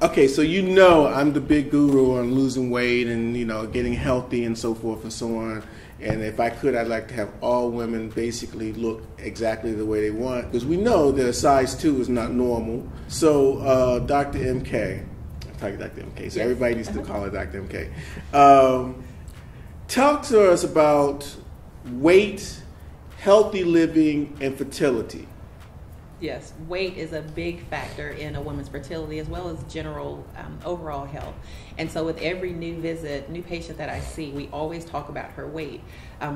Okay, so you know I'm the big guru on losing weight and, getting healthy and so forth and so on. And if I could, I'd like to have all women basically look exactly the way they want, because we know that a size 2 is not normal. So Dr. MK, I'm talking Dr. MK, so everybody needs to call her Dr. MK. Talk to us about weight, healthy living, and fertility. Yes, weight is a big factor in a woman's fertility as well as general overall health. And so with every new patient that I see, we always talk about her weight.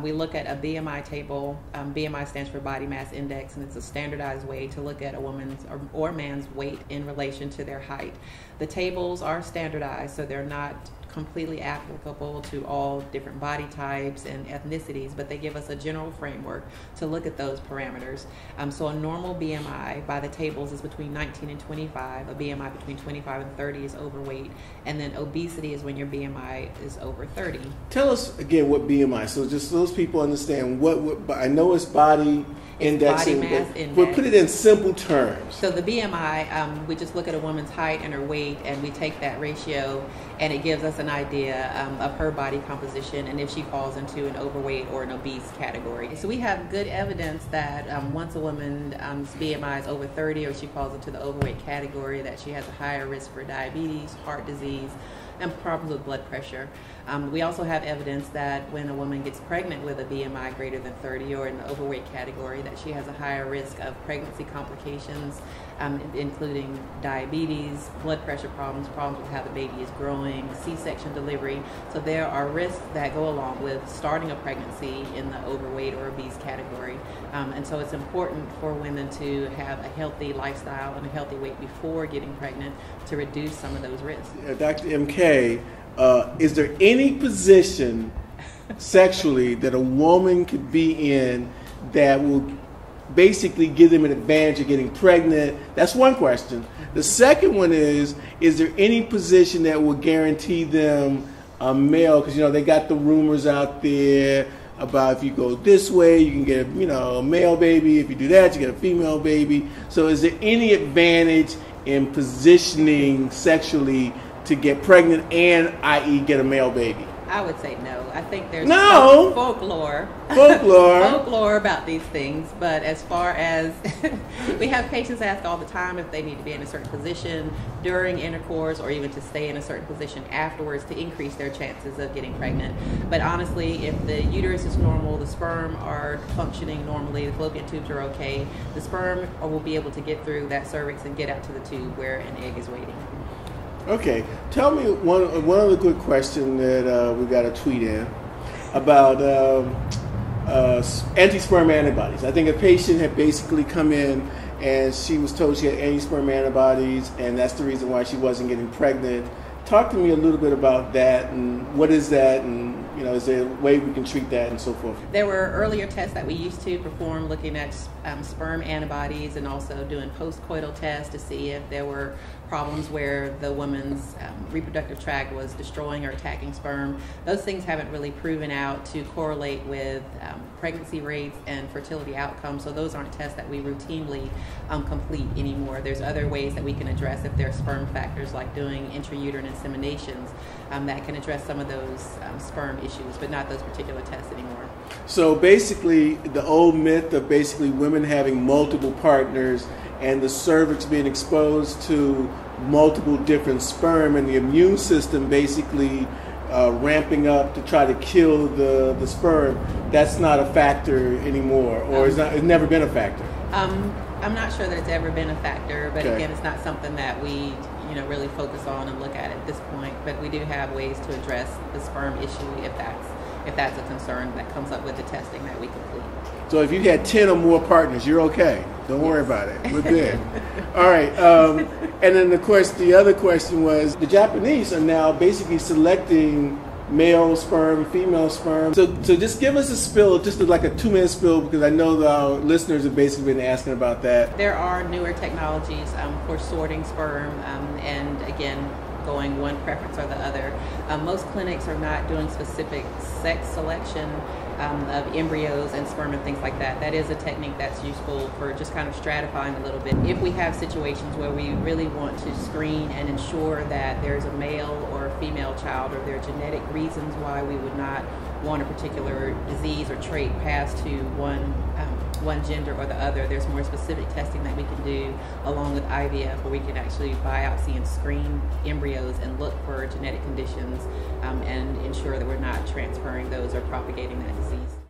We look at a BMI table. BMI stands for body mass index, and it's a standardized way to look at a woman's or man's weight in relation to their height. The tables are standardized, so they're not completely applicable to all different body types and ethnicities, but they give us a general framework to look at those parameters. So a normal BMI by the tables is between 19 and 25. A BMI between 25 and 30 is overweight, and then obesity is when your BMI is over 30. Tell us again what BMI. So just so those people understand what I know it's body index, body mass index. But put it in simple terms. So the BMI, we just look at a woman's height and her weight, and we take that ratio, and it gives us an idea of her body composition and if she falls into an overweight or an obese category. So we have good evidence that once a woman's BMI is over 30 or she falls into the overweight category, that she has a higher risk for diabetes, heart disease, and problems with blood pressure. We also have evidence that when a woman gets pregnant with a BMI greater than 30 or in the overweight category, that she has a higher risk of pregnancy complications, including diabetes, blood pressure problems with how the baby is growing, C-section delivery. So there are risks that go along with starting a pregnancy in the overweight or obese category. And so it's important for women to have a healthy lifestyle and a healthy weight before getting pregnant to reduce some of those risks. Dr. MK, is there any position sexually that a woman could be in that will basically give them an advantage of getting pregnant? That's one question. The second one is there any position that will guarantee them a male? Because, they got the rumors out there about if you go this way, you can get a male baby. If you do that, you get a female baby. So is there any advantage in positioning sexually to get pregnant and, i.e., get a male baby? I would say no. I think there's folklore about these things. But as far as we have patients ask all the time if they need to be in a certain position during intercourse or even to stay in a certain position afterwards to increase their chances of getting pregnant. But honestly, if the uterus is normal, the sperm are functioning normally, the fallopian tubes are okay, the sperm will be able to get through that cervix and get out to the tube where an egg is waiting. Okay, tell me one other good question that we got a tweet in about anti-sperm antibodies. I think a patient had basically come in and she was told she had anti-sperm antibodies, and that's the reason why she wasn't getting pregnant. Talk to me a little bit about that, and what is that, and is there a way we can treat that and so forth? There were earlier tests that we used to perform looking at sperm antibodies and also doing post-coital tests to see if there were problems where the woman's reproductive tract was destroying or attacking sperm. Those things haven't really proven out to correlate with pregnancy rates and fertility outcomes, so those aren't tests that we routinely complete anymore. There's other ways that we can address if there are sperm factors, like doing intrauterine inseminations that can address some of those sperm issues, but not those particular tests anymore. So basically, the old myth of basically women having multiple partners and the cervix being exposed to multiple different sperm and the immune system basically ramping up to try to kill the sperm, that's not a factor anymore, or it's never been a factor? I'm not sure that it's ever been a factor, but okay. Again, it's not something that we really focus on and look at this point, but we do have ways to address the sperm issue if that's a concern that comes up with the testing that we complete. So if you had 10 or more partners, you're okay. Don't worry about it. We're good. All right. And then, of course, the other question was the Japanese are now basically selecting male sperm, female sperm. So just give us a spill, just like a 2-minute spill, because I know our listeners have basically been asking about that. There are newer technologies for sorting sperm, and again, going one preference or the other. Most clinics are not doing specific sex selection of embryos and sperm and things like that. That is a technique that's useful for just kind of stratifying a little bit. If we have situations where we really want to screen and ensure that there's a male or a female child, or there are genetic reasons why we would not want a particular disease or trait passed to one gender or the other, there's more specific testing that we can do along with IVF, where we can actually biopsy and screen embryos and look for genetic conditions and ensure that we're not transferring those or propagating that disease.